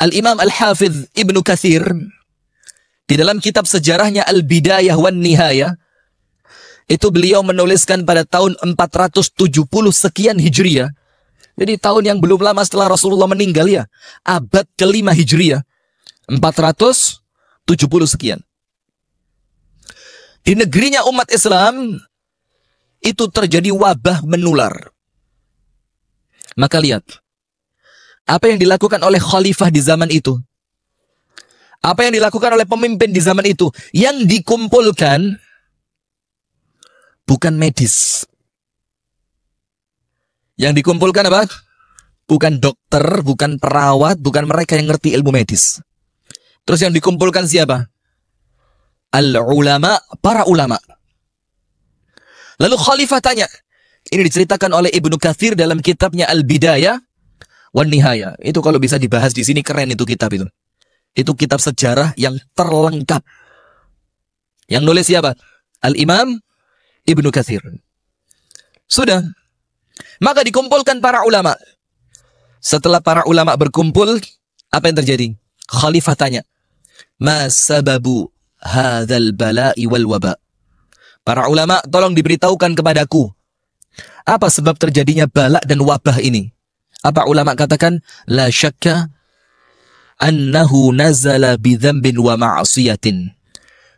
Al-Imam Al-Hafidh Ibnu Katsir di dalam kitab sejarahnya Al-Bidayah wan Nihayah, itu beliau menuliskan pada tahun 470 sekian Hijriah. Jadi tahun yang belum lama setelah Rasulullah meninggal ya, abad ke-5 Hijriah, 470 sekian. Di negerinya umat Islam itu terjadi wabah menular. Maka lihat apa yang dilakukan oleh khalifah di zaman itu. Apa yang dilakukan oleh pemimpin di zaman itu. Yang dikumpulkan bukan medis. Yang dikumpulkan apa? Bukan dokter, bukan perawat, bukan mereka yang ngerti ilmu medis. Terus yang dikumpulkan siapa? Al-ulama, para ulama. Lalu khalifah tanya. Ini diceritakan oleh Ibnu Katsir dalam kitabnya Al-Bidayah wan Nihayah. Itu kalau bisa dibahas di sini keren itu kitab itu. Itu kitab sejarah yang terlengkap. Yang nulis siapa? Al-Imam Ibnu Katsir. Sudah. Maka dikumpulkan para ulama. Setelah para ulama berkumpul, apa yang terjadi? Khalifah tanya, "Ma sababu hadzal bala'i wal waba?" Para ulama, tolong diberitahukan kepadaku, apa sebab terjadinya bala dan wabah ini? Apa ulama katakan? La syakka annahu nazala bidzambin wa ma'asiyatin.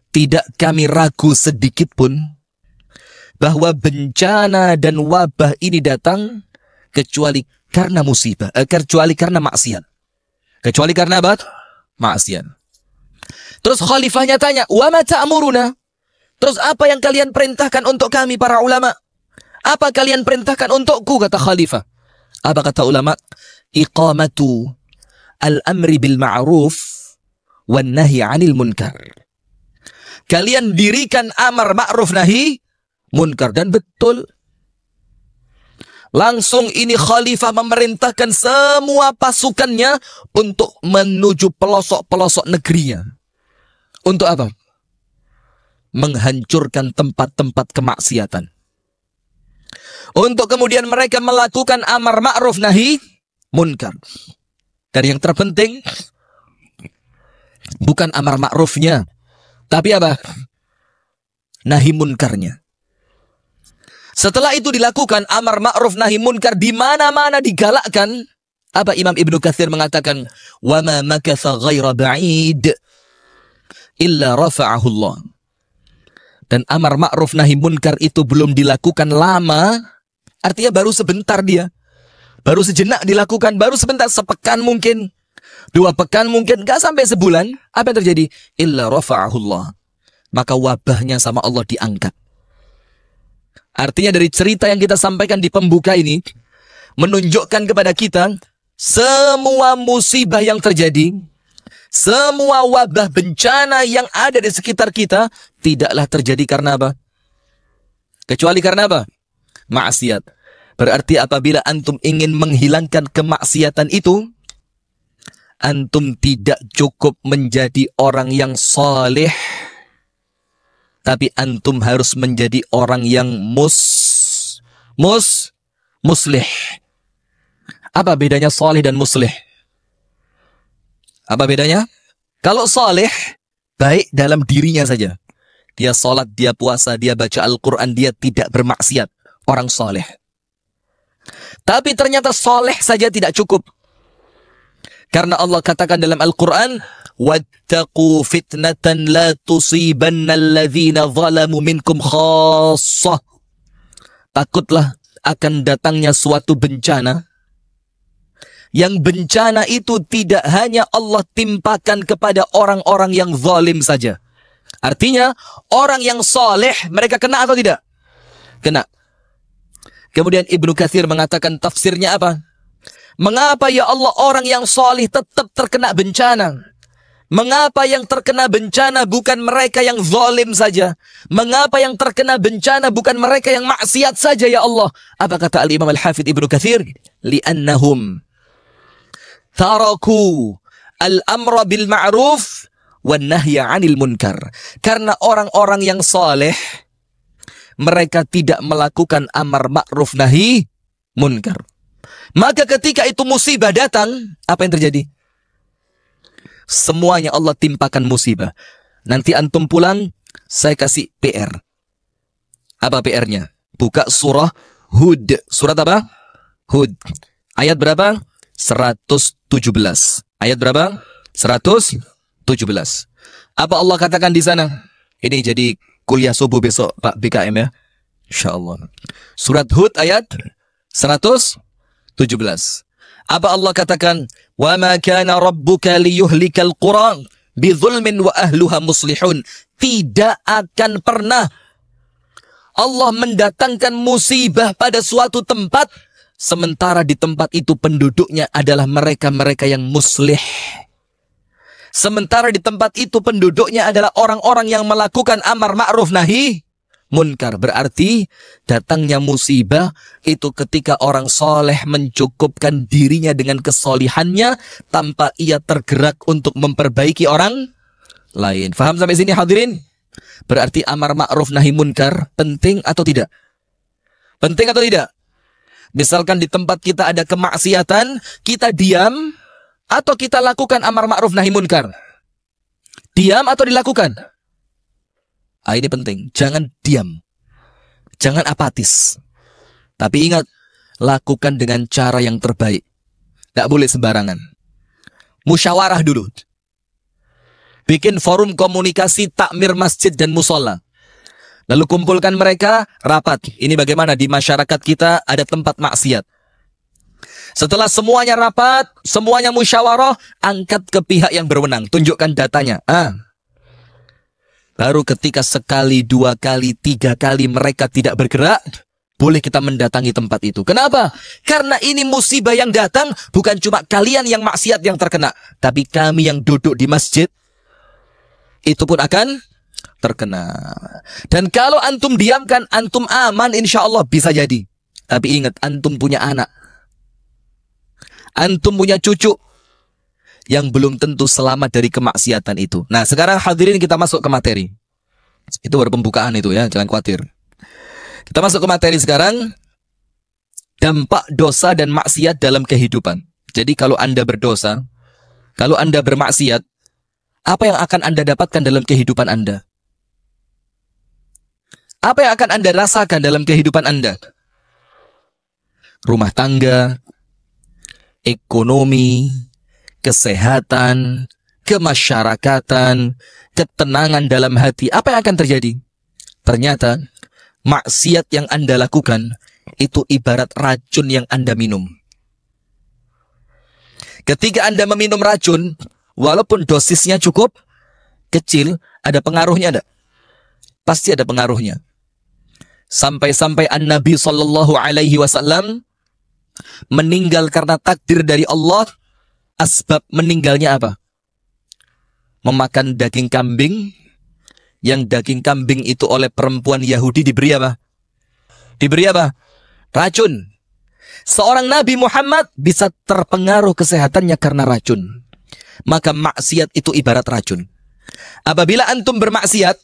Tidak kami ragu sedikit pun bahwa bencana dan wabah ini datang kecuali karena musibah, kecuali karena maksiat. Kecuali karena apa? Maksiat. Terus khalifahnya tanya, "Wa ma ta'muruna?" Terus apa yang kalian perintahkan untuk kami para ulama? Apa kalian perintahkan untukku, kata khalifah? Apa kata ulama? Iqamatu al-amri bil ma'ruf wan nahi 'anil munkar. Kalian dirikan amar ma'ruf nahi munkar. Dan betul. Langsung ini khalifah memerintahkan semua pasukannya untuk menuju pelosok-pelosok negerinya. Untuk apa? Menghancurkan tempat-tempat kemaksiatan. Untuk kemudian mereka melakukan amar ma'ruf nahi munkar. Dan yang terpenting bukan amar ma'rufnya, tapi apa? Nahi munkarnya. Setelah itu dilakukan amar ma'ruf nahi munkar, di mana-mana digalakkan. Apa Imam Ibnu Katsir mengatakan? Wa ma makatha ghaira ba'id illa rafa'ahu Allah. Dan amar ma'ruf nahi munkar itu belum dilakukan lama, artinya baru sebentar dia. Baru sejenak dilakukan, baru sebentar, sepekan mungkin, 2 pekan mungkin, gak sampai sebulan. Apa yang terjadi? Illa rafa'ahu Allah. Maka wabahnya sama Allah diangkat. Artinya dari cerita yang kita sampaikan di pembuka ini, menunjukkan kepada kita, semua musibah yang terjadi, semua wabah bencana yang ada di sekitar kita, tidaklah terjadi karena apa? Kecuali karena apa? Maksiat. Berarti apabila antum ingin menghilangkan kemaksiatan itu, antum tidak cukup menjadi orang yang saleh, tapi antum harus menjadi orang yang muslih. Apa bedanya saleh dan muslih? Apa bedanya? Kalau saleh, baik dalam dirinya saja. Dia sholat, dia puasa, dia baca Al-Quran, dia tidak bermaksiat. Orang saleh. Tapi ternyata soleh saja tidak cukup. Karena Allah katakan dalam Al-Quran, wattaqu fitnatan la tusibanna alladhina zalamu minkum khassah. Takutlah akan datangnya suatu bencana, yang bencana itu tidak hanya Allah timpakan kepada orang-orang yang zalim saja. Artinya, orang yang soleh, mereka kena atau tidak? Kena. Kemudian Ibnu Katsir mengatakan tafsirnya apa? Mengapa ya Allah orang yang soleh tetap terkena bencana? Mengapa yang terkena bencana bukan mereka yang zalim saja? Mengapa yang terkena bencana bukan mereka yang maksiat saja ya Allah? Apa kata Al-Imam Al-Hafidh Ibnu Katsir? Li'annahum taraku al-amra bil ma'ruf wan nahya 'anil munkar. Karena orang-orang yang soleh, mereka tidak melakukan amar ma'ruf nahi munkar. Maka ketika itu musibah datang, apa yang terjadi? Semuanya Allah timpakan musibah. Nanti antum pulang, saya kasih PR. Apa PR-nya? Buka surah Hud. Surat apa? Hud. Ayat berapa? 117. Ayat berapa? 117. Apa Allah katakan di sana? Ini jadi kuliah subuh besok Pak BKM ya. InsyaAllah. Surat Hud ayat 117. Apa Allah katakan? Wa ma kana rabbuka liyuhlikal qura bidzulmin wa ahluha muslihun. Tidak akan pernah Allah mendatangkan musibah pada suatu tempat sementara di tempat itu penduduknya adalah mereka-mereka yang muslih. Sementara di tempat itu penduduknya adalah orang-orang yang melakukan amar ma'ruf nahi munkar. Berarti datangnya musibah itu ketika orang soleh mencukupkan dirinya dengan kesolihannya tanpa ia tergerak untuk memperbaiki orang lain. Faham sampai sini hadirin? Berarti amar ma'ruf nahi munkar penting atau tidak? Penting atau tidak? Misalkan di tempat kita ada kemaksiatan, kita diam atau kita lakukan amar ma'ruf nahi munkar? Diam atau dilakukan? Ini penting. Jangan diam. Jangan apatis. Tapi ingat, lakukan dengan cara yang terbaik. Tidak boleh sembarangan. Musyawarah dulu. Bikin forum komunikasi takmir masjid dan musola. Lalu kumpulkan mereka, rapat. Ini bagaimana di masyarakat kita ada tempat maksiat. Setelah semuanya rapat, semuanya musyawarah, angkat ke pihak yang berwenang. Tunjukkan datanya. Baru ketika sekali, 2 kali, 3 kali mereka tidak bergerak, boleh kita mendatangi tempat itu. Kenapa? Karena ini musibah yang datang, bukan cuma kalian yang maksiat yang terkena. Tapi kami yang duduk di masjid, itu pun akan terkena. Dan kalau antum diamkan, antum aman insya Allah bisa jadi. Tapi ingat, antum punya anak. Antum punya cucu yang belum tentu selamat dari kemaksiatan itu. Nah, sekarang hadirin kita masuk ke materi. Itu baru pembukaan itu ya, jangan khawatir. Kita masuk ke materi sekarang. Dampak dosa dan maksiat dalam kehidupan. Jadi kalau Anda berdosa, kalau Anda bermaksiat, apa yang akan Anda dapatkan dalam kehidupan Anda? Apa yang akan Anda rasakan dalam kehidupan Anda? Rumah tangga, ekonomi, kesehatan, kemasyarakatan, ketenangan dalam hati. Apa yang akan terjadi? Ternyata maksiat yang Anda lakukan itu ibarat racun yang Anda minum. Ketika Anda meminum racun, walaupun dosisnya cukup kecil, ada pengaruhnya ada? Pasti ada pengaruhnya. Sampai-sampai An-Nabi SAW meninggal karena takdir dari Allah. Asbab meninggalnya apa? Memakan daging kambing, yang daging kambing itu oleh perempuan Yahudi diberi apa? Diberi apa? Racun. Seorang Nabi Muhammad bisa terpengaruh kesehatannya karena racun. Maka maksiat itu ibarat racun. Apabila antum bermaksiat,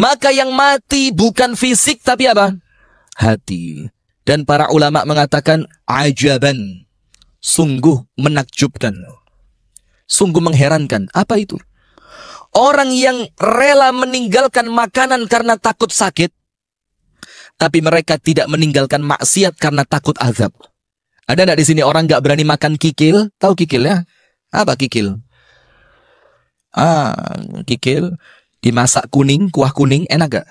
maka yang mati bukan fisik tapi apa? Hati. Dan para ulama mengatakan ajaban, sungguh menakjubkan, sungguh mengherankan. Apa itu? Orang yang rela meninggalkan makanan karena takut sakit, tapi mereka tidak meninggalkan maksiat karena takut azab. Ada enggak di sini orang nggak berani makan kikil? Tahu kikil ya? Apa kikil? Kikil dimasak kuning, kuah kuning, enak gak?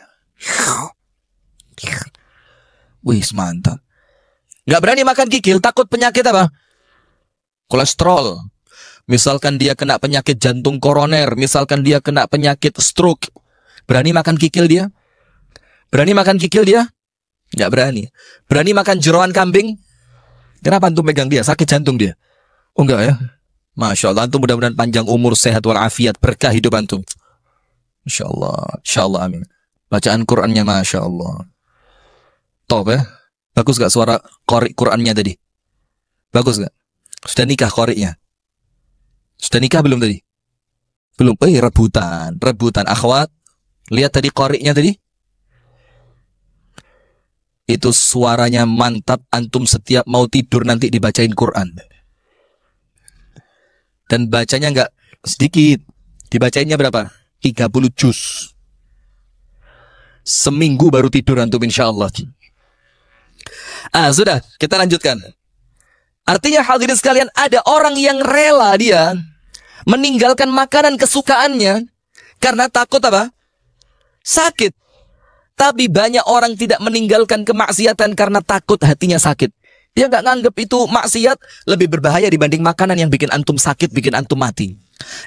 Wih, mantap. Gak berani makan kikil, takut penyakit apa? Kolesterol. Misalkan dia kena penyakit jantung koroner, misalkan dia kena penyakit stroke. Berani makan kikil dia? Berani makan kikil dia? Gak berani. Berani makan jeroan kambing? Kenapa antum pegang dia? Sakit jantung dia? Oh enggak ya? Masya Allah, antum mudah-mudahan panjang umur, sehat walafiat, berkah hidup antum. Insya Allah, amin. Bacaan Qurannya Masya Allah. Top ya. Bagus gak suara qori Qurannya tadi? Bagus gak? Sudah nikah qorinya? Sudah nikah belum tadi? Belum. Rebutan akhwat. Lihat tadi qorinya tadi. Itu suaranya mantap. Antum setiap mau tidur nanti dibacain Quran. Dan bacanya nggak sedikit. Dibacanya berapa? 30 juz. Seminggu baru tidur antum insyaallah. Sudah, kita lanjutkan. Artinya hadirin sekalian, ada orang yang rela dia meninggalkan makanan kesukaannya karena takut apa? Sakit. Tapi banyak orang tidak meninggalkan kemaksiatan karena takut hatinya sakit. Dia nggak nganggap itu maksiat lebih berbahaya dibanding makanan yang bikin antum sakit, bikin antum mati.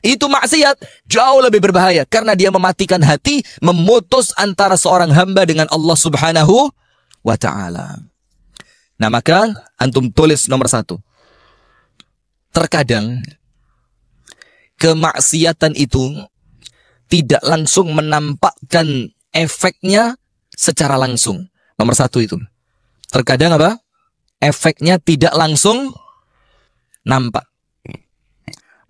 Itu maksiat jauh lebih berbahaya karena dia mematikan hati, memutus antara seorang hamba dengan Allah Subhanahu wa Ta'ala. Nah, maka antum tulis nomor 1. Terkadang kemaksiatan itu tidak langsung menampakkan efeknya secara langsung. Nomor 1 itu. Terkadang apa? Efeknya tidak langsung nampak.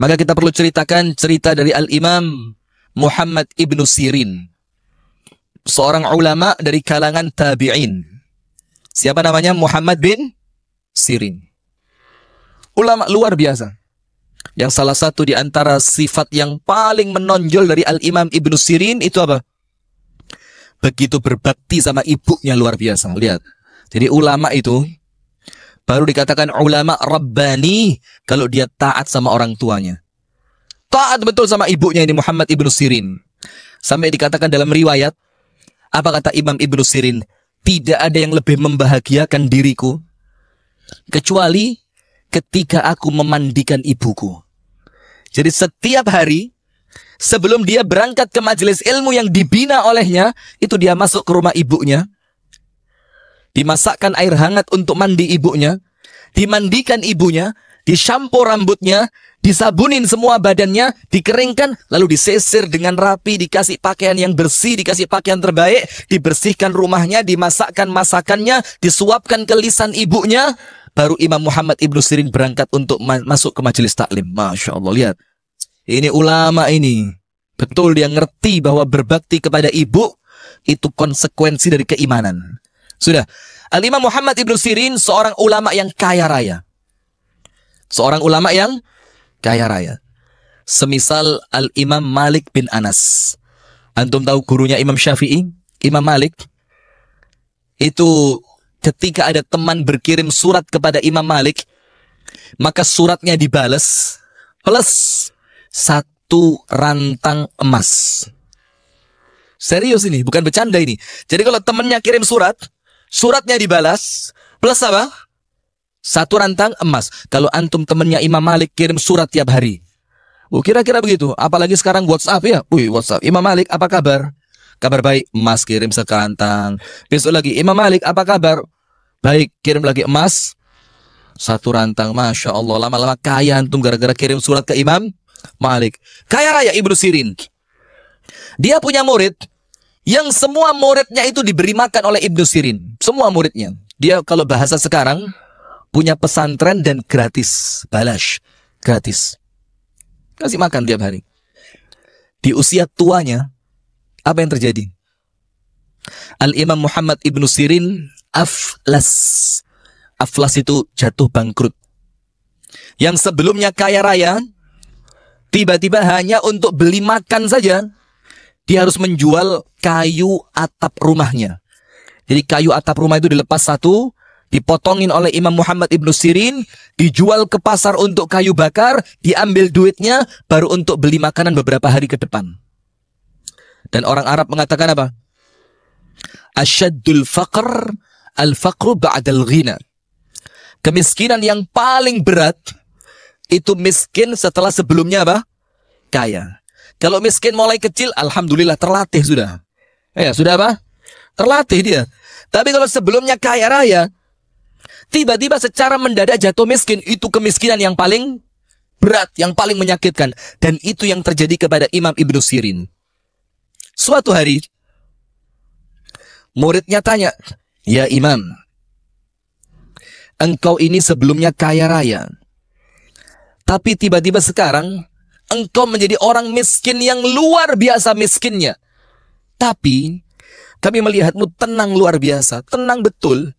Maka kita perlu ceritakan cerita dari Al-Imam Muhammad ibnu Sirin, seorang ulama dari kalangan tabi'in. Siapa namanya? Muhammad bin Sirin. Ulama luar biasa. Yang salah satu di antara sifat yang paling menonjol dari Al-Imam Ibnu Sirin itu apa? Begitu berbakti sama ibunya, luar biasa. Lihat. Jadi ulama itu baru dikatakan ulama Rabbani kalau dia taat sama orang tuanya. Taat betul sama ibunya ini Muhammad Ibnu Sirin. Sampai dikatakan dalam riwayat, apa kata Imam Ibnu Sirin? Tidak ada yang lebih membahagiakan diriku kecuali ketika aku memandikan ibuku. Jadi setiap hari sebelum dia berangkat ke majelis ilmu yang dibina olehnya, itu dia masuk ke rumah ibunya, dimasakkan air hangat untuk mandi ibunya, dimandikan ibunya, disampo rambutnya, disabunin semua badannya, dikeringkan, lalu disisir dengan rapi, dikasih pakaian yang bersih, dikasih pakaian terbaik, dibersihkan rumahnya, dimasakkan masakannya, disuapkan ke lisan ibunya. Baru Imam Muhammad Ibnu Sirin berangkat untuk masuk ke majelis taklim. Masya Allah, lihat. Ini ulama ini. Betul dia ngerti bahwa berbakti kepada ibu itu konsekuensi dari keimanan. Sudah. Al-Imam Muhammad Ibnu Sirin seorang ulama yang kaya raya. Seorang ulama yang kaya raya. Semisal Al-Imam Malik bin Anas. Antum tahu gurunya Imam Syafi'i? Imam Malik. Itu ketika ada teman berkirim surat kepada Imam Malik, maka suratnya dibalas plus 1 rantang emas. Serius ini, bukan bercanda ini. Jadi kalau temannya kirim surat, suratnya dibalas plus apa? 1 rantang emas. Kalau antum temannya Imam Malik kirim surat tiap hari, kira-kira begitu. Apalagi sekarang WhatsApp ya. WhatsApp. Imam Malik apa kabar? Kabar baik. Emas kirim sekantang. Besok lagi, Imam Malik apa kabar? Baik. Kirim lagi emas 1 rantang. Masya Allah. Lama-lama kaya antum gara-gara kirim surat ke Imam Malik. Kaya raya Ibnu Sirin. Dia punya murid yang semua muridnya itu diberi makan oleh Ibnu Sirin. Semua muridnya. Dia kalau bahasa sekarang punya pesantren dan gratis. Balash. Gratis. Kasih makan tiap hari. Di usia tuanya, apa yang terjadi? Al-Imam Muhammad Ibnu Sirin aflas. Aflas itu jatuh bangkrut. Yang sebelumnya kaya raya, tiba-tiba hanya untuk beli makan saja, dia harus menjual kayu atap rumahnya. Jadi kayu atap rumah itu dilepas satu, dipotongin oleh Imam Muhammad Ibnu Sirin, dijual ke pasar untuk kayu bakar, diambil duitnya, baru untuk beli makanan beberapa hari ke depan. Dan orang Arab mengatakan apa? Asyaddul faqr, al-faqru ba'dal ghina. Kemiskinan yang paling berat, itu miskin setelah sebelumnya apa? Kaya. Kalau miskin mulai kecil, alhamdulillah terlatih sudah. Ya, sudah apa? Terlatih dia. Tapi kalau sebelumnya kaya raya, tiba-tiba secara mendadak jatuh miskin, itu kemiskinan yang paling berat, yang paling menyakitkan. Dan itu yang terjadi kepada Imam Ibnu Sirin. Suatu hari, muridnya tanya, "Ya Imam, engkau ini sebelumnya kaya raya. Tapi tiba-tiba sekarang, engkau menjadi orang miskin yang luar biasa miskinnya. Tapi kami melihatmu tenang luar biasa, tenang betul."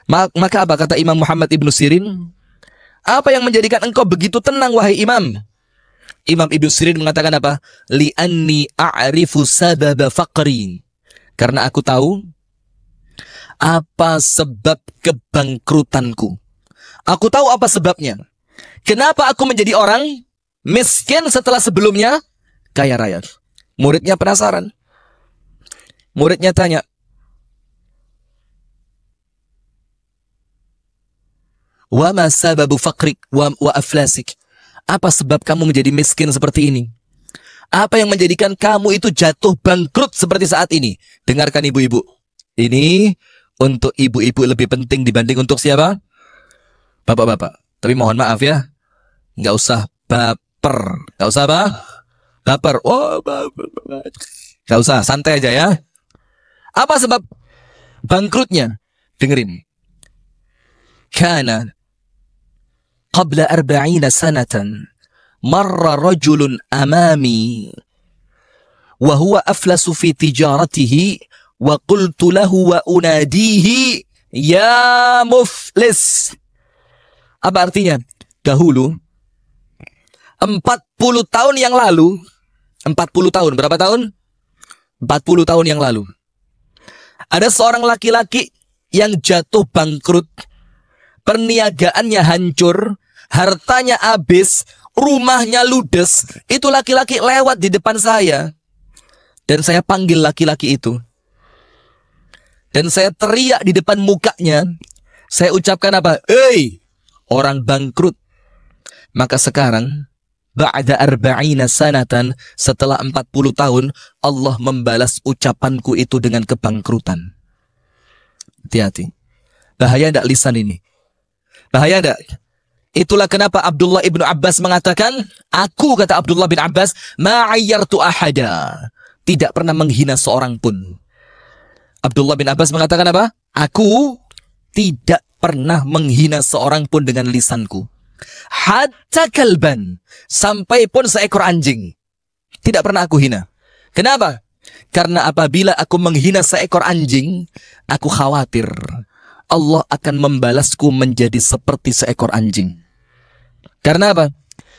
Maka apa kata Imam Muhammad Ibnu Sirin? Apa yang menjadikan engkau begitu tenang wahai Imam? Imam Ibnu Sirin mengatakan apa? Li'anni a'rifu sababa faqri. Karena aku tahu apa sebab kebangkrutanku. Aku tahu apa sebabnya. Kenapa aku menjadi orang miskin setelah sebelumnya kaya raya? Muridnya penasaran. Muridnya tanya, wa ma sababu faqrik wa aflasik? Apa sebab kamu menjadi miskin seperti ini? Apa yang menjadikan kamu itu jatuh bangkrut seperti saat ini? Dengarkan ibu-ibu. Ini untuk ibu-ibu lebih penting dibanding untuk siapa? Bapak-bapak. Tapi mohon maaf ya, nggak usah baper. Nggak usah apa? Baper. Oh, baper. Nggak usah, santai aja ya. Apa sebab bangkrutnya? Dengerin. Kana qabla 40 sanatan marra rajulun amami wa huwa aflasu fi tijaratihi wa qultu lahu wa unadihi ya muflis. Apa artinya? Dahulu 40 tahun yang lalu, 40 tahun, berapa tahun? 40 tahun yang lalu, ada seorang laki-laki yang jatuh bangkrut, perniagaannya hancur, hartanya habis, rumahnya ludes. Itu laki-laki lewat di depan saya, dan saya panggil laki-laki itu, dan saya teriak di depan mukanya. Saya ucapkan apa? Hei, orang bangkrut. Maka sekarang ba'da 40 sanatan, setelah 40 tahun, Allah membalas ucapanku itu dengan kebangkrutan. Hati-hati. Bahaya enggak lisan ini? Bahaya enggak? Itulah kenapa Abdullah ibnu Abbas mengatakan, aku, kata Abdullah bin Abbas, ma'ayyartu ahada. Tidak pernah menghina seorang pun. Abdullah bin Abbas mengatakan apa? Aku tidak pernah menghina seorang pun dengan lisanku. Hatta kalban, sampai pun seekor anjing, tidak pernah aku hina. Kenapa? Karena apabila aku menghina seekor anjing, aku khawatir Allah akan membalasku menjadi seperti seekor anjing. Karena apa?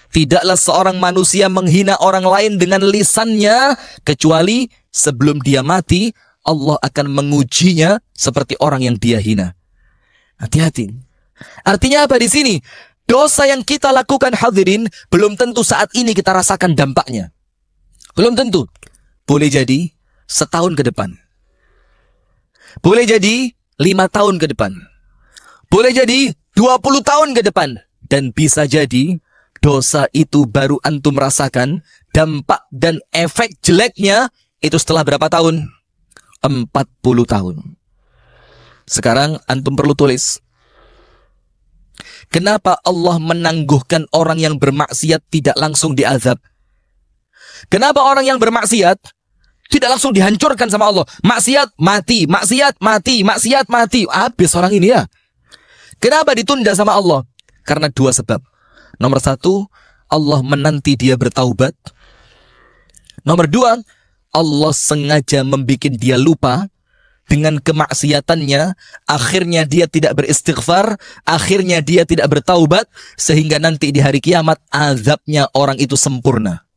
Tidaklah seorang manusia menghina orang lain dengan lisannya, kecuali sebelum dia mati, Allah akan mengujinya seperti orang yang dia hina. Hati-hati. Artinya apa di sini? Dosa yang kita lakukan, hadirin, belum tentu saat ini kita rasakan dampaknya. Belum tentu. Boleh jadi setahun ke depan. Boleh jadi 5 tahun ke depan. Boleh jadi 20 tahun ke depan. Dan bisa jadi dosa itu baru antum rasakan dampak dan efek jeleknya itu setelah berapa tahun? 40 tahun. Sekarang antum perlu tulis. Kenapa Allah menangguhkan orang yang bermaksiat tidak langsung diazab? Kenapa orang yang bermaksiat tidak langsung dihancurkan sama Allah? Maksiat mati, maksiat mati, maksiat mati. Habis orang ini ya. Kenapa ditunda sama Allah? Karena 2 sebab. Nomor 1, Allah menanti dia bertaubat. Nomor 2, Allah sengaja membuat dia lupa dengan kemaksiatannya, akhirnya dia tidak beristighfar, akhirnya dia tidak bertaubat, sehingga nanti di hari kiamat azabnya orang itu sempurna.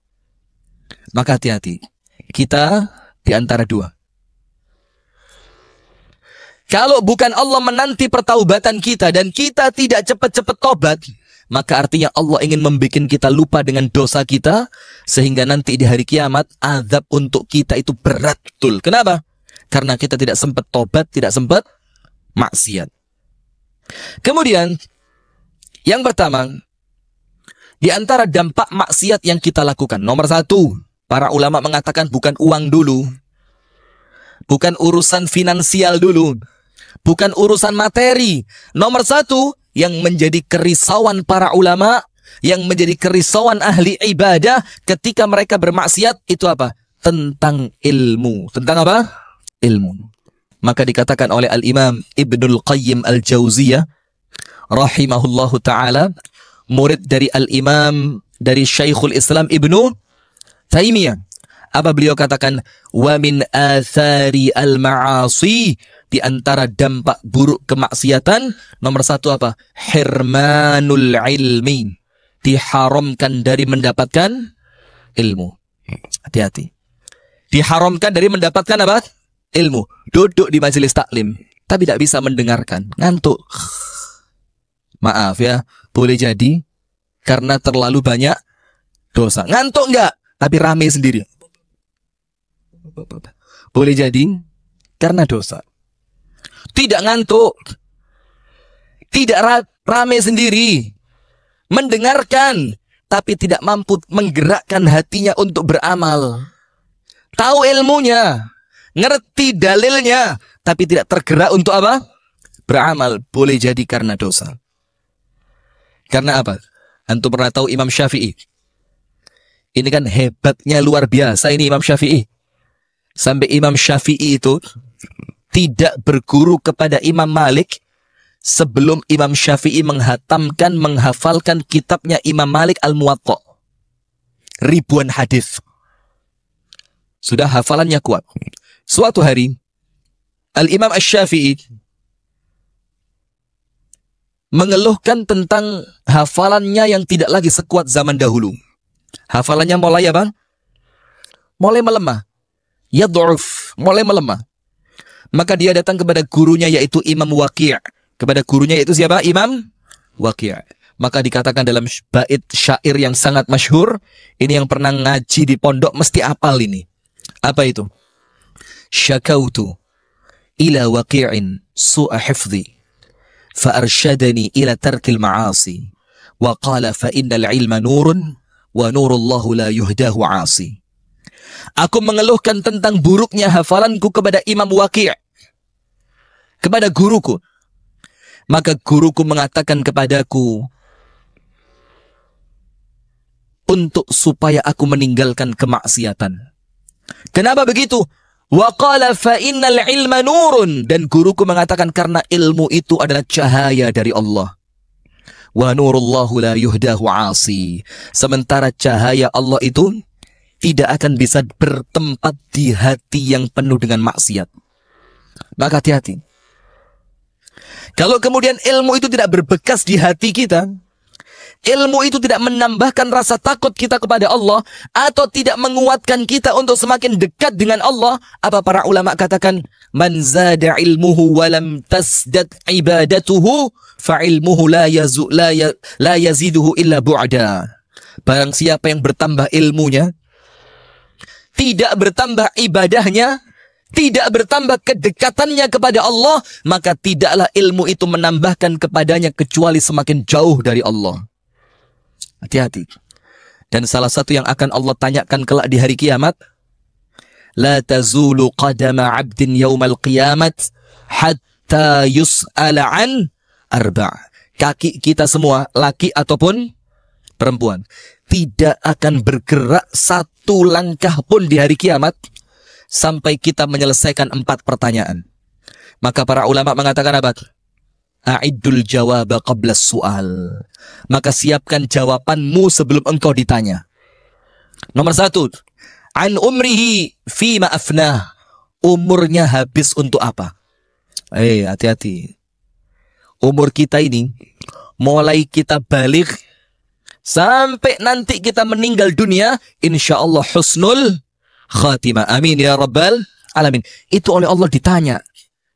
Maka hati-hati, kita di antara 2. Kalau bukan Allah menanti pertaubatan kita dan kita tidak cepat-cepat tobat, maka artinya Allah ingin membuat kita lupa dengan dosa kita, sehingga nanti di hari kiamat azab untuk kita itu berat betul. Kenapa? Karena kita tidak sempat tobat, tidak sempat maksiat. Kemudian, yang pertama, di antara dampak maksiat yang kita lakukan, nomor 1, para ulama mengatakan bukan uang dulu, bukan urusan finansial dulu, bukan urusan materi. Nomor 1, yang menjadi kerisauan para ulama, yang menjadi kerisauan ahli ibadah ketika mereka bermaksiat, itu apa? Tentang ilmu. Tentang apa? Ilmu. Maka dikatakan oleh Al-Imam Ibnul Qayyim Al-Jauziyah rahimahullahu ta'ala, murid dari Al-Imam, dari Syekhul Islam Ibnu Taimiyah. Apa beliau katakan? Wa min athari al-ma'asi, di antara dampak buruk kemaksiatan, nomor satu apa? Hirmanul ilmi, diharamkan dari mendapatkan ilmu. Hati-hati. Diharamkan dari mendapatkan apa? Ilmu. Duduk di majelis taklim, tapi tidak bisa mendengarkan, ngantuk. Maaf ya, boleh jadi karena terlalu banyak dosa. Ngantuk enggak? Tapi rame sendiri. Boleh jadi karena dosa. Tidak ngantuk, tidak rame sendiri, mendengarkan, tapi tidak mampu menggerakkan hatinya untuk beramal. Tahu ilmunya, ngerti dalilnya, tapi tidak tergerak untuk apa? Beramal. Boleh jadi karena dosa. Karena apa? Antum pernah tahu Imam Syafi'i? Ini kan hebatnya luar biasa ini Imam Syafi'i. Sampai Imam Syafi'i itu tidak berguru kepada Imam Malik sebelum Imam Syafi'i menghafalkan kitabnya Imam Malik Al-Muwatta. Ribuan hadis. Sudah hafalannya kuat. Suatu hari, Al-Imam Asy-Syafi'i mengeluhkan tentang hafalannya yang tidak lagi sekuat zaman dahulu. Hafalannya mulai apa? Mulai melemah. Yad'uf, mulai melemah. Maka dia datang kepada gurunya yaitu Imam Waqi'. Kepada gurunya yaitu siapa? Imam Waqi'. Maka dikatakan dalam bait syair yang sangat masyhur, ini yang pernah ngaji di pondok mesti apal ini. Apa itu? Syakautu ila waqi'in su'a hifdhi fa arsyadani ila tarkil ma'asi wa qala fa innal ilma nurun wa nurullahu la yuhdahu 'asi. Aku mengeluhkan tentang buruknya hafalanku kepada Imam Waqi', kepada guruku. Maka guruku mengatakan kepadaku untuk supaya aku meninggalkan kemaksiatan. Kenapa begitu? Wa qala fa innal ilma nurun, dan guruku mengatakan karena ilmu itu adalah cahaya dari Allah. Wa nurullahu la yuhdahu 'asi. Sementara cahaya Allah itu tidak akan bisa bertempat di hati yang penuh dengan maksiat. Maka hati-hati. Kalau kemudian ilmu itu tidak berbekas di hati kita, ilmu itu tidak menambahkan rasa takut kita kepada Allah, atau tidak menguatkan kita untuk semakin dekat dengan Allah, apa para ulama katakan? Man zada ilmuhu walam tasdad ibadatuhu fa ilmuhu la yaziduhu illa bu'da. Barang siapa yang bertambah ilmunya, tidak bertambah ibadahnya, tidak bertambah kedekatannya kepada Allah, maka tidaklah ilmu itu menambahkan kepadanya kecuali semakin jauh dari Allah. Hati-hati. Dan salah satu yang akan Allah tanyakan kelak di hari kiamat, la tazulu qadama 'abdin yaumal qiyamat hatta yus'ala an arba'. Kaki kita semua, laki ataupun perempuan, tidak akan bergerak satu langkah pun di hari kiamat sampai kita menyelesaikan 4 pertanyaan. Maka para ulama mengatakan apa? A'iddul jawaba qabla su'al. Maka siapkan jawabanmu sebelum engkau ditanya. Nomor 1, an umrihi fima afnah. Umurnya habis untuk apa? Hati-hati. Umur kita ini, mulai kita balik sampai nanti kita meninggal dunia, insya Allah husnul khatimah. Amin ya rabbal alamin. Itu oleh Allah ditanya.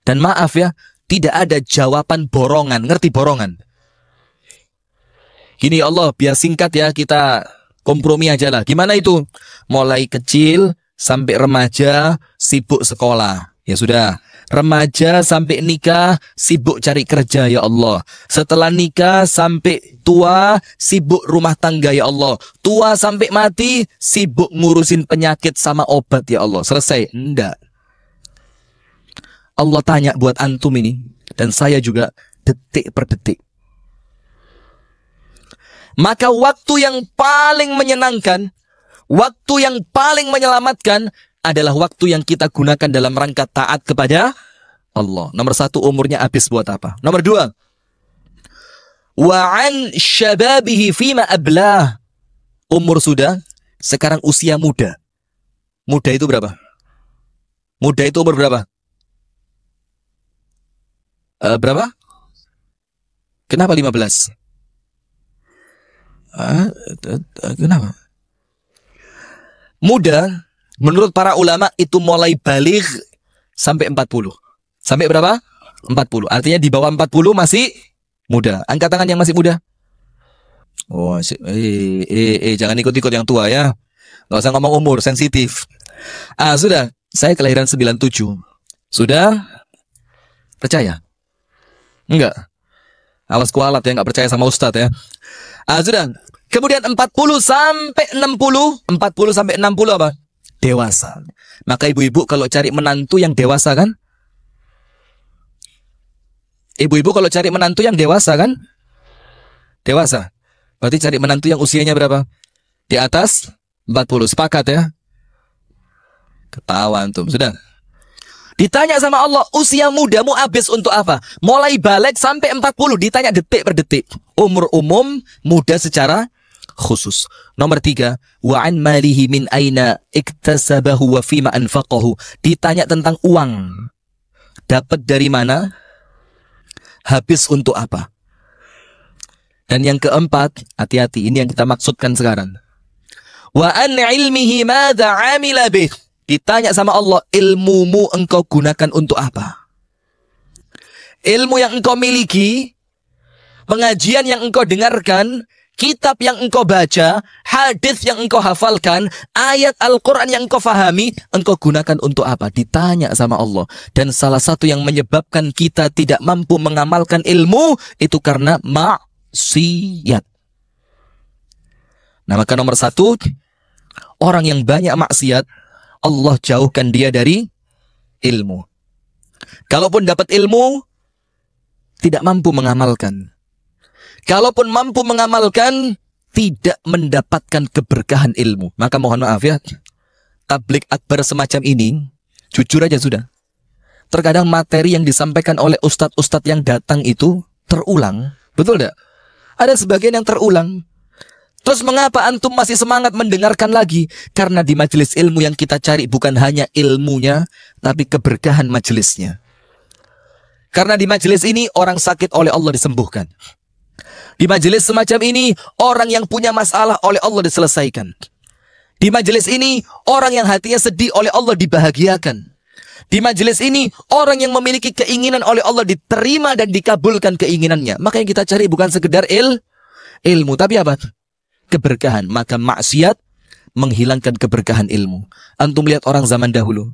Dan maaf ya, tidak ada jawaban borongan. Ngerti borongan? Gini Allah, biar singkat ya, kita kompromi aja lah. Gimana itu? Mulai kecil sampai remaja sibuk sekolah. Ya sudah. Remaja sampai nikah sibuk cari kerja ya Allah. Setelah nikah sampai tua sibuk rumah tangga ya Allah. Tua sampai mati sibuk ngurusin penyakit sama obat ya Allah. Selesai? Enggak. Allah tanya buat antum ini dan saya juga detik per detik. Maka waktu yang paling menyenangkan, waktu yang paling menyelamatkan adalah waktu yang kita gunakan dalam rangka taat kepada Allah. Nomor 1, umurnya habis buat apa? Nomor 2, wa an syababihi fima ablah. Umur sudah, sekarang usia muda. Muda itu berapa? Muda itu umur berapa? Berapa? Kenapa 15? Kenapa? Muda, menurut para ulama itu mulai baligh sampai 40. Sampai berapa? 40. Artinya di bawah 40 masih muda. Angkat tangan yang masih muda. Oh, jangan ikut-ikut yang tua ya. Nggak usah ngomong umur, sensitif. Sudah. Saya kelahiran 97. Sudah? Percaya? Enggak. Awas kualat ya, nggak percaya sama Ustadz ya. Sudah. Kemudian 40 sampai 60. 40 sampai 60 apa? Dewasa. Maka ibu-ibu kalau cari menantu yang dewasa kan? Ibu-ibu kalau cari menantu yang dewasa kan? Dewasa. Berarti cari menantu yang usianya berapa? Di atas 40. Sepakat ya? Ketawa antum. Sudah. Ditanya sama Allah, usia mudamu habis untuk apa? Mulai balik sampai 40. Ditanya detik per detik. Umur umum, muda secara khusus. Nomor 3, wa an malihi min aina iktasabahu wa fima anfaqahu. Ditanya tentang uang. Dapat dari mana? Habis untuk apa? Dan yang keempat, hati-hati, ini yang kita maksudkan sekarang. Wa an ilmihi madza amila bih. Ditanya sama Allah, ilmumu engkau gunakan untuk apa? Ilmu yang engkau miliki, pengajian yang engkau dengarkan, kitab yang engkau baca, hadis yang engkau hafalkan, ayat Al-Quran yang engkau fahami, engkau gunakan untuk apa? Ditanya sama Allah. Dan salah satu yang menyebabkan kita tidak mampu mengamalkan ilmu, itu karena maksiat. Nah, maka nomor 1, orang yang banyak maksiat, Allah jauhkan dia dari ilmu. Kalaupun dapat ilmu, tidak mampu mengamalkan. Kalaupun mampu mengamalkan, tidak mendapatkan keberkahan ilmu. Maka mohon maaf ya, tabligh akbar semacam ini, jujur aja sudah. Terkadang materi yang disampaikan oleh ustadz-ustadz yang datang itu terulang. Betul tidak? Ada sebagian yang terulang. Terus mengapa antum masih semangat mendengarkan lagi? Karena di majelis ilmu yang kita cari bukan hanya ilmunya, tapi keberkahan majelisnya. Karena di majelis ini orang sakit oleh Allah disembuhkan. Di majelis semacam ini orang yang punya masalah oleh Allah diselesaikan. Di majelis ini orang yang hatinya sedih oleh Allah dibahagiakan. Di majelis ini orang yang memiliki keinginan oleh Allah diterima dan dikabulkan keinginannya. Maka yang kita cari bukan sekedar ilmu, tapi apa? Keberkahan. Maka maksiat menghilangkan keberkahan ilmu. Antum lihat orang zaman dahulu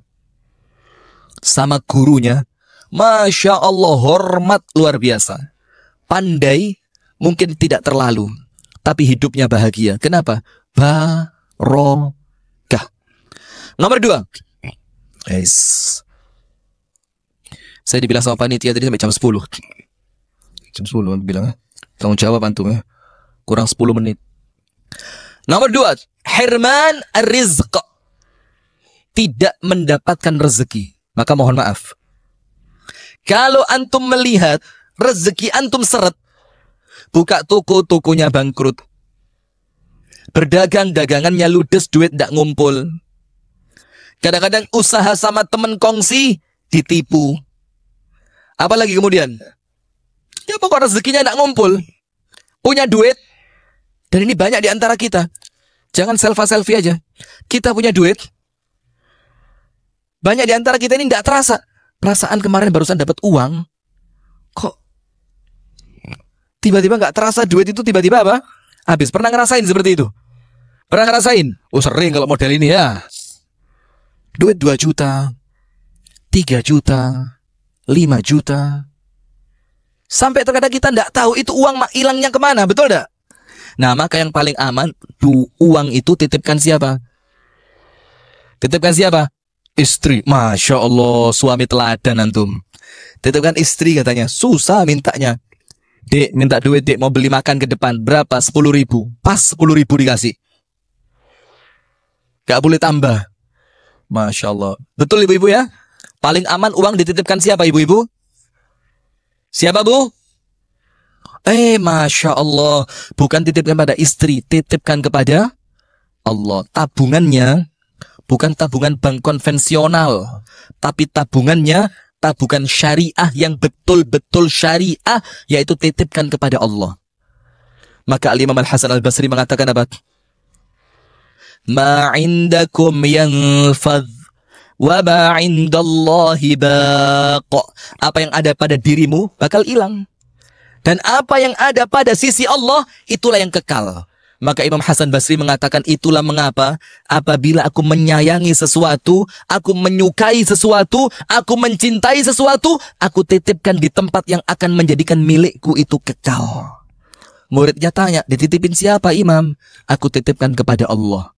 sama gurunya, Masya Allah, hormat luar biasa. Pandai mungkin tidak terlalu, tapi hidupnya bahagia. Kenapa? Barokah. Nomor 2, saya dibilang sama panitia tadi sampai jam 10. Jam 10 bilang, tanggung jawab antum ya, kurang 10 menit. Nomor 2, hirman ar-rizq. Tidak mendapatkan rezeki. Maka mohon maaf, kalau antum melihat rezeki antum seret, buka toko, tokonya bangkrut, berdagang, dagangannya ludes, duit tidak ngumpul. Kadang-kadang usaha sama temen kongsi ditipu. Apalagi kemudian, ya pokok rezekinya tidak ngumpul, punya duit. Dan ini banyak di antara kita. Jangan selfie aja. Kita punya duit. Banyak di antara kita ini tidak terasa. Perasaan kemarin barusan dapat uang, kok tiba-tiba nggak terasa duit itu tiba-tiba apa? Habis. Pernah ngerasain seperti itu? Pernah ngerasain? Oh sering kalau model ini ya. Duit 2 juta, 3 juta, 5 juta. Sampai terkadang kita tidak tahu itu uang hilangnya kemana, betul tidak? Nah, maka yang paling aman, uang itu titipkan siapa? Titipkan siapa? Istri. Masya Allah, suami teladan antum. Titipkan istri katanya, susah mintanya. Dek, minta duit dek, mau beli makan ke depan. Berapa? 10.000. Pas 10.000 dikasih. Gak boleh tambah. Masya Allah. Betul ibu-ibu ya? Paling aman uang dititipkan siapa ibu-ibu? Siapa bu? Masya Allah. Bukan titipkan pada istri, titipkan kepada Allah. Tabungannya bukan tabungan bank konvensional, tapi tabungannya tabungan syariah yang betul-betul syariah, yaitu titipkan kepada Allah. Maka Al-Imam Al-Hasan Al-Basri mengatakan apa? Ma indakum yanfadh wa ma indallahi baq. Apa yang ada pada dirimu bakal hilang, dan apa yang ada pada sisi Allah itulah yang kekal. Maka Imam Hasan Basri mengatakan, itulah mengapa apabila aku menyayangi sesuatu, aku menyukai sesuatu, aku mencintai sesuatu, aku titipkan di tempat yang akan menjadikan milikku itu kekal. Muridnya tanya, dititipin siapa Imam? Aku titipkan kepada Allah.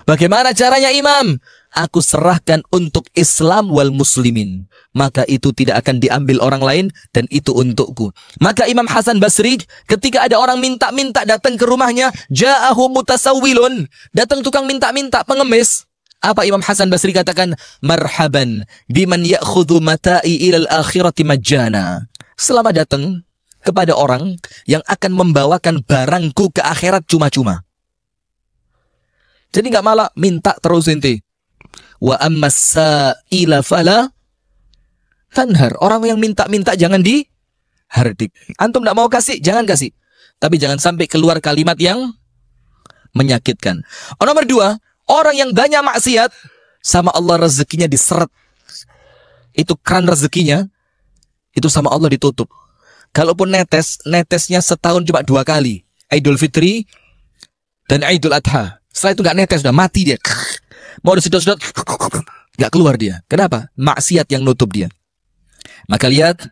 Bagaimana caranya Imam? Aku serahkan untuk Islam wal muslimin. Maka itu tidak akan diambil orang lain, dan itu untukku. Maka Imam Hasan Basri, ketika ada orang minta-minta datang ke rumahnya, ja'ahu mutasawwilun, datang tukang minta-minta, pengemis. Apa Imam Hasan Basri katakan? Marhaban biman ya'khudhu mata'i ilal akhirati majjana. Selamat datang kepada orang yang akan membawakan barangku ke akhirat cuma-cuma. Jadi nggak malah minta terus inti. Wa ammas sa'ila fala tanhar. Orang yang minta-minta jangan dihardik. Antum nggak mau kasih, jangan kasih. Tapi jangan sampai keluar kalimat yang menyakitkan. Nomor 2, orang yang banyak maksiat, sama Allah rezekinya diseret. Itu keran rezekinya, itu sama Allah ditutup. Kalaupun netesnya setahun cuma 2 kali. Idul Fitri dan Idul Adha. Setelah itu nggak netes, sudah mati dia. Mau disedot-sedot, nggak keluar dia. Kenapa? Maksiat yang nutup dia. Maka lihat,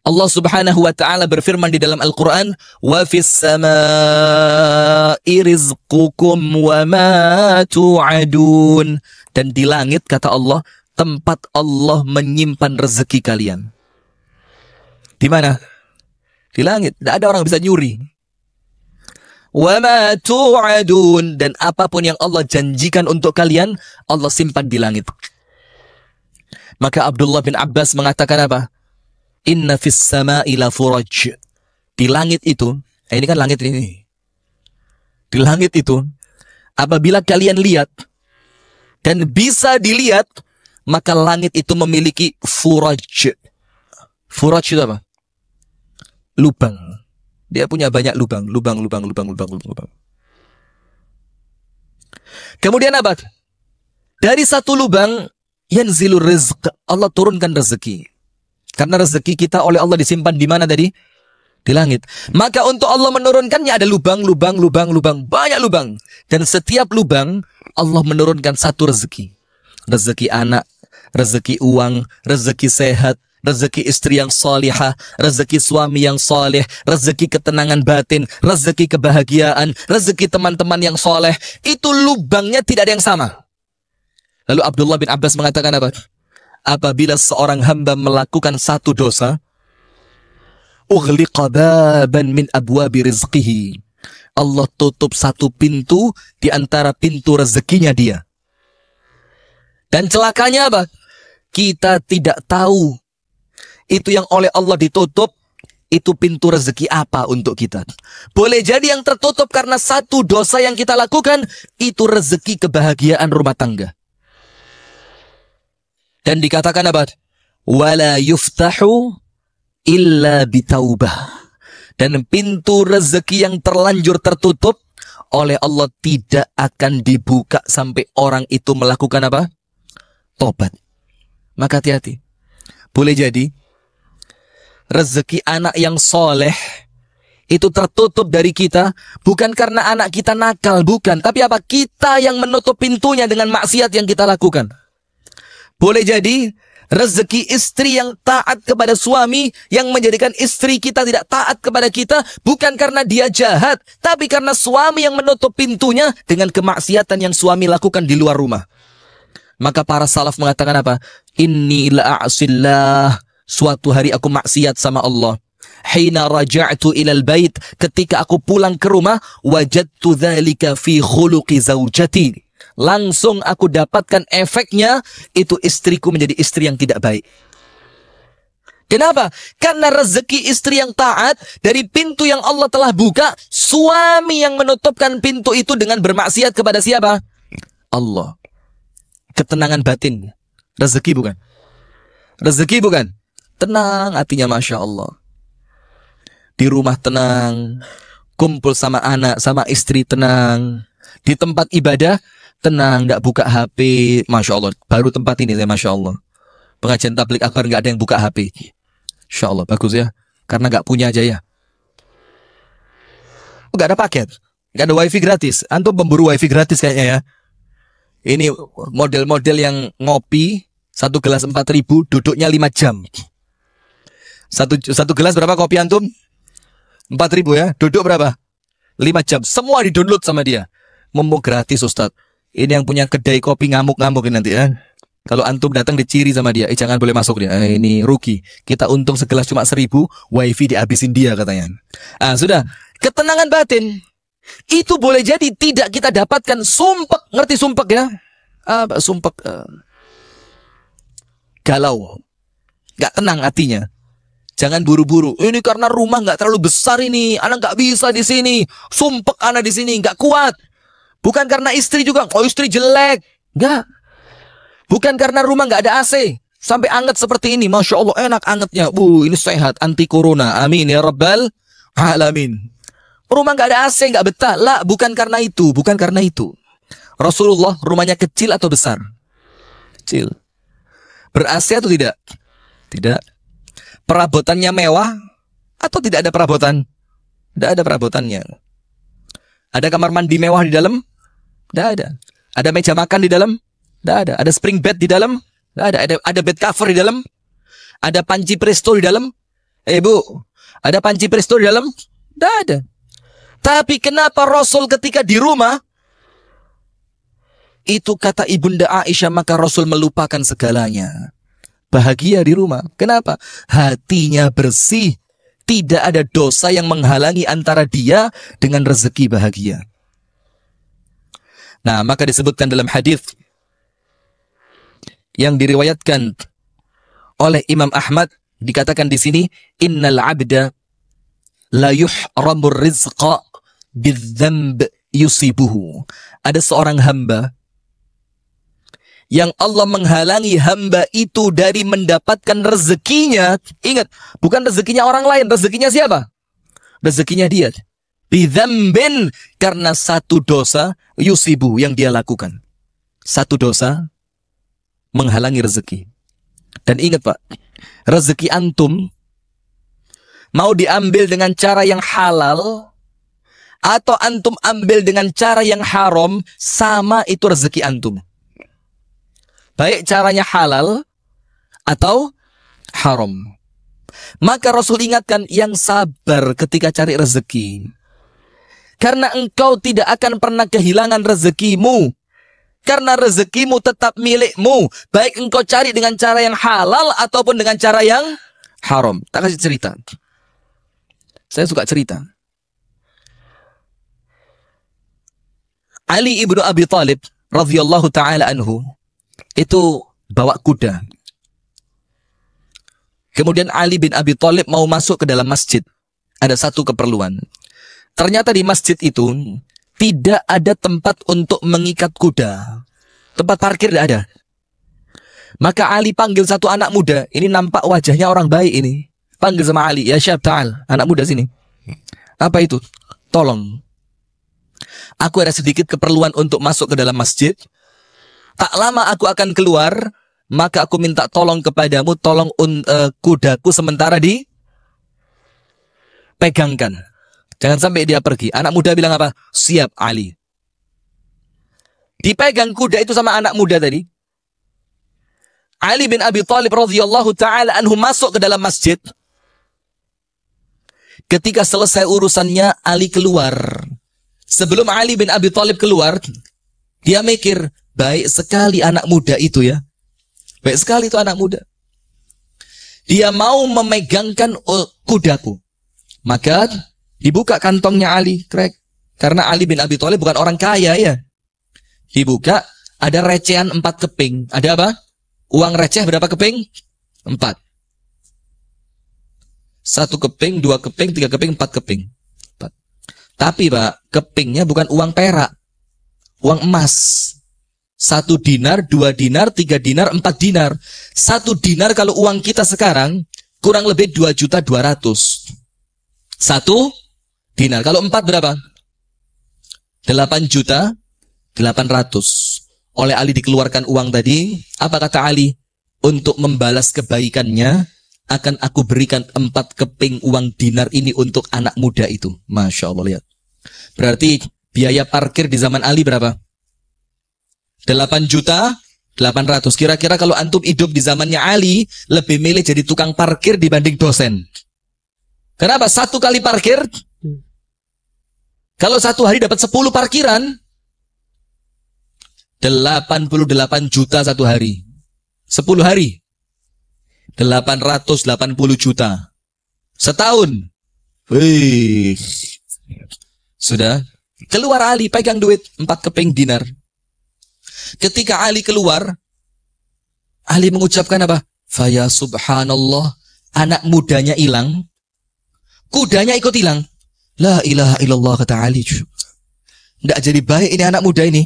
Allah Subhanahu wa ta'ala berfirman di dalam Al-Quran, wa fis samaa'i rizqukum wa ma tu'adun. Dan di langit, kata Allah, tempat Allah menyimpan rezeki kalian. Di mana? Di langit. Tidak ada orang bisa nyuri. Wa ma tu'adun, dan apapun yang Allah janjikan untuk kalian, Allah simpan di langit. Maka Abdullah bin Abbas mengatakan apa? Inna fis sama'i la furaj. Di langit itu, ini kan langit ini. Di langit itu, apabila kalian lihat dan bisa dilihat, maka langit itu memiliki furaj. Furaj itu apa? Lubang. Dia punya banyak lubang. Kemudian apa? Dari satu lubang, yanzilur rizq, Allah turunkan rezeki. Karena rezeki kita oleh Allah disimpan di mana tadi? Di langit. Maka untuk Allah menurunkannya ada lubang, banyak lubang. Dan setiap lubang Allah menurunkan satu rezeki. Rezeki anak, rezeki uang, rezeki sehat, rezeki istri yang salihah, rezeki suami yang saleh, rezeki ketenangan batin, rezeki kebahagiaan, rezeki teman-teman yang saleh. Itu lubangnya tidak ada yang sama. Lalu Abdullah bin Abbas mengatakan apa? Apabila seorang hamba melakukan satu dosa, ughliqa baban min abwabi rizqihi, Allah tutup satu pintu di antara pintu rezekinya dia. Dan celakanya apa? Kita tidak tahu itu yang oleh Allah ditutup, itu pintu rezeki apa untuk kita. Boleh jadi yang tertutup karena satu dosa yang kita lakukan, itu rezeki kebahagiaan rumah tangga. Dan dikatakan apa? Wala yuftahu illa bitaubah. Dan pintu rezeki yang terlanjur tertutup oleh Allah tidak akan dibuka sampai orang itu melakukan apa? Tobat. Maka hati-hati. Boleh jadi rezeki anak yang soleh itu tertutup dari kita, bukan karena anak kita nakal, bukan. Tapi apa? Kita yang menutup pintunya dengan maksiat yang kita lakukan. Boleh jadi rezeki istri yang taat kepada suami, yang menjadikan istri kita tidak taat kepada kita, bukan karena dia jahat, tapi karena suami yang menutup pintunya dengan kemaksiatan yang suami lakukan di luar rumah. Maka para salaf mengatakan apa? Inni la'asillah, suatu hari aku maksiat sama Allah. Hina raja'tu ilal bait, ketika aku pulang ke rumah, wajadtu dzalika fi khuluqi zaujati. Langsung aku dapatkan efeknya, itu istriku menjadi istri yang tidak baik. Kenapa? Karena rezeki istri yang taat dari pintu yang Allah telah buka, suami yang menutupkan pintu itu dengan bermaksiat kepada siapa? Allah. Ketenangan batin. Rezeki bukan? Rezeki bukan? Tenang hatinya, Masya Allah. Di rumah tenang, kumpul sama anak, sama istri tenang. Di tempat ibadah tenang, nggak buka HP. Masya Allah. Baru tempat ini saya, Masya Allah. Pengajian tablik akbar nggak ada yang buka HP. Insya Allah, bagus ya. Karena nggak punya aja ya. Nggak ada paket, nggak ada wifi gratis. Antum pemburu wifi gratis kayaknya ya. Ini model-model yang ngopi, satu gelas 4.000, duduknya 5 jam. Satu gelas berapa kopi antum? 4.000 ya. Duduk berapa? 5 jam. Semua di-download sama dia. Mumpung gratis Ustadz. Ini yang punya kedai kopi ngamuk-ngamuk nanti ya. Kalau antum datang diciri sama dia, jangan boleh masuk dia. Ini rugi. Kita untung segelas cuma 1.000, wifi dihabisin dia katanya. Sudah. Ketenangan batin. Itu boleh jadi tidak kita dapatkan sumpek. Ngerti sumpek ya? Sumpek. Galau. Gak tenang hatinya. Jangan buru-buru. Ini karena rumah gak terlalu besar ini. Anak gak bisa di sini. Sumpek anak di sini. Gak kuat. Bukan karena istri juga. Oh istri jelek. Gak. Bukan karena rumah nggak ada AC. Sampai anget seperti ini. Masya Allah enak angetnya. Ini sehat. Anti corona. Amin ya Rabbal Alamin. Rumah nggak ada AC. Nggak betah. Lah bukan karena itu. Bukan karena itu. Rasulullah rumahnya kecil atau besar? Kecil. Ber-AC atau tidak? Tidak. Perabotannya mewah atau tidak ada perabotan? Tidak ada perabotannya. Ada kamar mandi mewah di dalam? Tidak ada. Ada meja makan di dalam? Tidak ada. Ada spring bed di dalam? Tidak ada. Ada bed cover di dalam? Ada panci presto di dalam? Bu, ada panci presto di dalam? Tidak ada. Tapi kenapa Rasul ketika di rumah, itu kata Ibunda Aisyah, maka Rasul melupakan segalanya. Bahagia di rumah. Kenapa? Hatinya bersih. Tidak ada dosa yang menghalangi antara dia dengan rezeki bahagia. Nah, maka disebutkan dalam hadis yang diriwayatkan oleh Imam Ahmad, dikatakan di sini, innal abda la yuhramur rizqa bidzamb yusibuhu. Ada seorang hamba yang Allah menghalangi hamba itu dari mendapatkan rezekinya. Ingat, bukan rezekinya orang lain, rezekinya siapa? Rezekinya dia. Bidzambin, karena satu dosa yusibu yang dia lakukan. Satu dosa menghalangi rezeki. Dan ingat Pak, rezeki antum mau diambil dengan cara yang halal atau antum ambil dengan cara yang haram, sama itu rezeki antum. Baik caranya halal atau haram. Maka Rasul ingatkan yang sabar ketika cari rezeki. Karena engkau tidak akan pernah kehilangan rezekimu. Karena rezekimu tetap milikmu. Baik engkau cari dengan cara yang halal ataupun dengan cara yang haram. Tak kasih cerita. Saya suka cerita. Ali ibnu Abi Thalib radhiyallahu ta'ala anhu itu bawa kuda. Kemudian Ali bin Abi Thalib mau masuk ke dalam masjid. Ada satu keperluan. Ternyata di masjid itu tidak ada tempat untuk mengikat kuda. Tempat parkir tidak ada. Maka Ali panggil satu anak muda. Ini nampak wajahnya orang baik ini. Panggil sama Ali. Ya syab ta'al. Anak muda sini. Apa itu? Tolong. Aku ada sedikit keperluan untuk masuk ke dalam masjid. Tak lama aku akan keluar. Maka aku minta tolong kepadamu. Tolong kudaku sementara dipegangkan. Jangan sampai dia pergi. Anak muda bilang apa? Siap Ali. Dipegang kuda itu sama anak muda tadi. Ali bin Abi Thalib radhiyallahu ta'ala anhu masuk ke dalam masjid. Ketika selesai urusannya, Ali keluar. Sebelum Ali bin Abi Thalib keluar, dia mikir, baik sekali anak muda itu ya. Baik sekali itu anak muda. Dia mau memegangkan kudaku. Maka dibuka kantongnya Ali, krek. Karena Ali bin Abi Thalib bukan orang kaya ya. Dibuka, ada recehan 4 keping. Ada apa? Uang receh berapa keping? 4. 1 keping, 2 keping, 3 keping, 4 keping. Tapi Pak, kepingnya bukan uang perak, uang emas. 1 dinar, 2 dinar, 3 dinar, 4 dinar. 1 dinar kalau uang kita sekarang kurang lebih 2.200.000. 1 dinar. Kalau 4 berapa? 8.800.000. Oleh Ali dikeluarkan uang tadi. Apa kata Ali? Untuk membalas kebaikannya, akan aku berikan 4 keping uang dinar ini untuk anak muda itu. Masya Allah, lihat. Berarti biaya parkir di zaman Ali berapa? 8.800.000. Kira-kira kalau antum hidup di zamannya Ali, lebih milih jadi tukang parkir dibanding dosen. Kenapa? 1 kali parkir, kalau 1 hari dapat 10 parkiran, 88 juta 1 hari. 10 hari 880 juta. Setahun. Wih. Sudah. Keluar Ali, pegang duit 4 keping dinar. Ketika Ali keluar, Ali mengucapkan apa? Faya subhanallah. Anak mudanya hilang, kudanya ikut hilang. La ilaha illallah, kata Ali. Nggak jadi baik ini anak muda ini.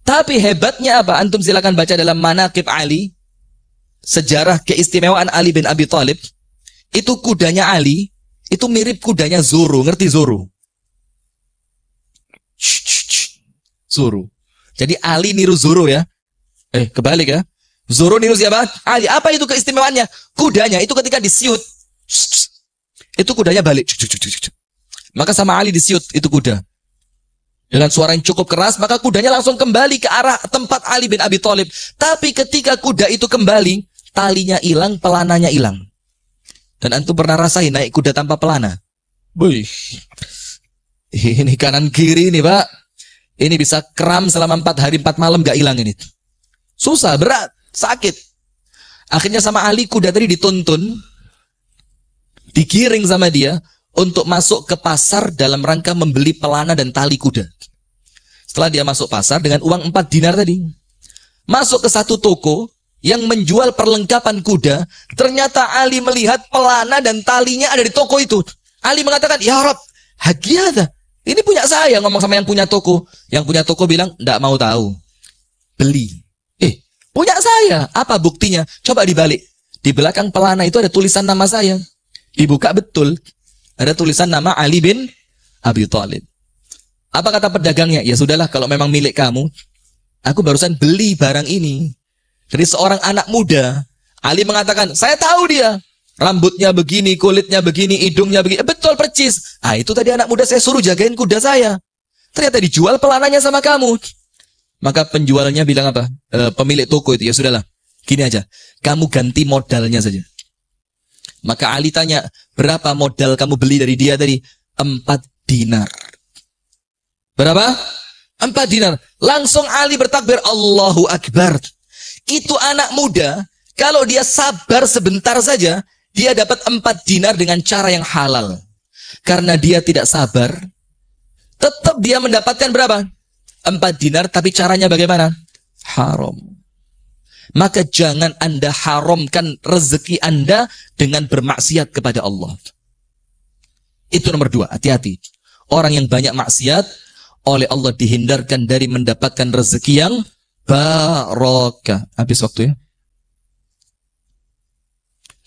Tapi hebatnya apa? Antum silakan baca dalam Manaqib Ali, sejarah keistimewaan Ali bin Abi Thalib. Itu kudanya Ali, itu mirip kudanya Zoro. Ngerti Zoro? Zoro. Jadi Ali niru Zoro ya. Kebalik ya. Zoro niru siapa? Ali. Apa itu keistimewaannya? Kudanya itu ketika disiut, itu kudanya balik. Maka sama Ali disiut itu kuda. Dengan suara yang cukup keras, maka kudanya langsung kembali ke arah tempat Ali bin Abi Thalib. Tapi ketika kuda itu kembali, talinya hilang, pelananya hilang. Dan antum pernah rasain naik kuda tanpa pelana? Wih. Ini kanan kiri ini Pak. Ini bisa kram selama 4 hari 4 malam gak hilang ini. Susah, berat, sakit. Akhirnya sama Ali kuda tadi dituntun, digiring sama dia untuk masuk ke pasar dalam rangka membeli pelana dan tali kuda. Setelah dia masuk pasar dengan uang 4 dinar tadi, masuk ke satu toko yang menjual perlengkapan kuda. Ternyata Ali melihat pelana dan talinya ada di toko itu. Ali mengatakan, ya Rob, hadiah. Ini punya saya. Ngomong sama yang punya toko. Yang punya toko bilang, enggak mau tahu. Beli. Punya saya. Apa buktinya? Coba dibalik. Di belakang pelana itu ada tulisan nama saya. Dibuka betul. Ada tulisan nama Ali bin Abi Thalib. Apa kata pedagangnya? Ya sudahlah, kalau memang milik kamu, aku barusan beli barang ini dari seorang anak muda. Ali mengatakan, saya tahu dia. Rambutnya begini, kulitnya begini, hidungnya begini. Betul, percis. Itu tadi anak muda saya suruh jagain kuda saya. Ternyata dijual pelananya sama kamu. Maka penjualnya bilang apa? Pemilik toko itu, ya sudahlah, gini aja, kamu ganti modalnya saja. Maka Ali tanya, berapa modal kamu beli dari dia tadi? 4 dinar. Berapa? 4 dinar. Langsung Ali bertakbir, Allahu Akbar. Itu anak muda, kalau dia sabar sebentar saja, dia dapat 4 dinar dengan cara yang halal. Karena dia tidak sabar, tetap dia mendapatkan berapa? 4 dinar, tapi caranya bagaimana? Haram. Maka jangan Anda haramkan rezeki Anda dengan bermaksiat kepada Allah. Itu nomor 2, hati-hati. Orang yang banyak maksiat, oleh Allah dihindarkan dari mendapatkan rezeki yang barokah. Habis waktu ya?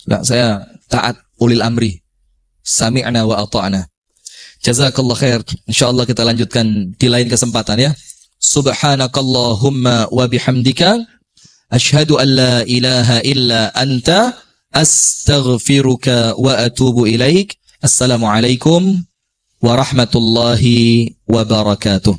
Nah, saya taat ulil amri. Sami'na wa ata'na. Jazakallah khair. InsyaAllah kita lanjutkan di lain kesempatan ya. Subhanakallahumma wa bihamdika. Ashhadu an la ilaha illa anta. Astaghfiruka wa atubu ilaik. Assalamualaikum warahmatullahi wabarakatuh.